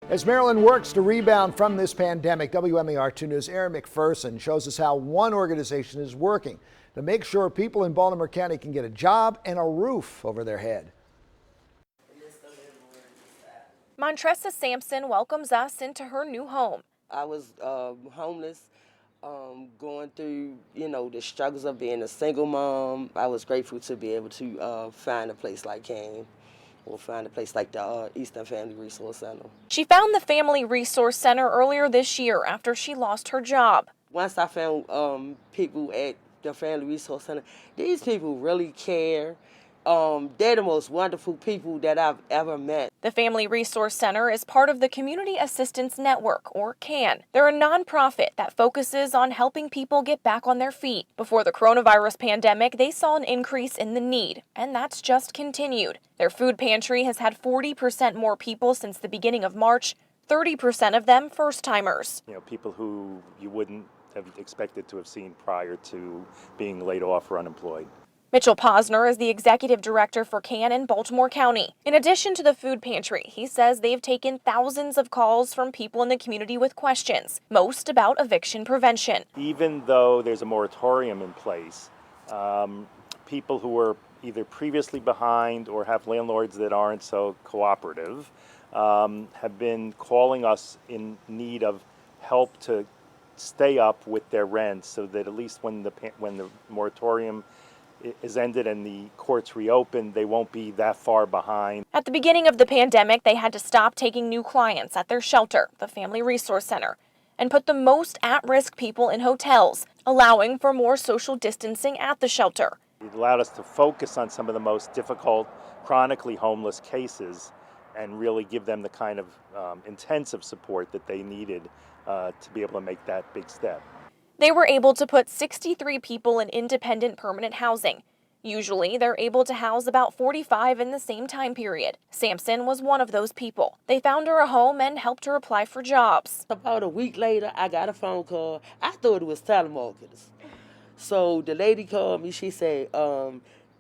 As Maryland works to rebound from this pandemic, WMAR 2 News' Aaron McPherson shows us how one organization is working to make sure people in Baltimore County can get a job and a roof over their head. Montressa Sampson welcomes us into her new home. I was homeless, going through, the struggles of being a single mom. I was grateful to be able to find a place like CAN. Or find a place like the Eastern Family Resource Center. She found the Family Resource Center earlier this year after she lost her job. Once I found people at the Family Resource Center, these people really care. They're the most wonderful people that I've ever met. The Family Resource Center is part of the Community Assistance Network, or CAN. They're a nonprofit that focuses on helping people get back on their feet. Before the coronavirus pandemic, they saw an increase in the need, and that's just continued. Their food pantry has had 40% more people since the beginning of March, 30% of them first-timers. People who you wouldn't have expected to have seen prior to being laid off or unemployed. Mitchell Posner is the executive director for CAN in Baltimore County. In addition to the food pantry, he says they've taken thousands of calls from people in the community with questions, most about eviction prevention. Even though there's a moratorium in place, people who are either previously behind or have landlords that aren't so cooperative have been calling us in need of help to stay up with their rents so that at least when the moratorium is ended and the courts reopen, they won't be that far behind. At the beginning of the pandemic, they had to stop taking new clients at their shelter, the Family Resource Center, and put the most at-risk people in hotels, allowing for more social distancing at the shelter. It allowed us to focus on some of the most difficult, chronically homeless cases and really give them the kind of intensive support that they needed to be able to make that big step. They were able to put 63 people in independent permanent housing. Usually, they're able to house about 45 in the same time period. Sampson was one of those people. They found her a home and helped her apply for jobs. About a week later, I got a phone call. I thought it was telemarketers. So the lady called me. She said,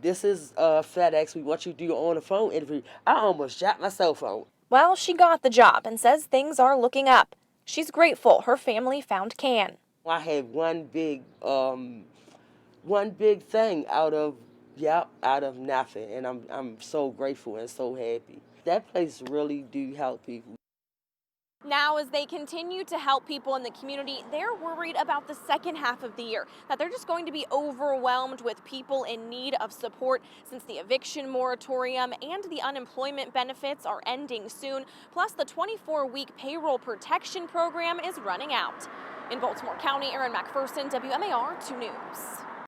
this is FedEx. We want you to do your on-the-phone interview. I almost dropped my cell phone. Well, she got the job and says things are looking up. She's grateful her family found CAN. I had one big thing out of nothing, and I'm so grateful and so happy. That place really do help people. Now, as they continue to help people in the community, they're worried about the second half of the year, that they're just going to be overwhelmed with people in need of support since the eviction moratorium and the unemployment benefits are ending soon. Plus, the 24-week payroll protection program is running out. In Baltimore County, Aaron McPherson, WMAR 2 News.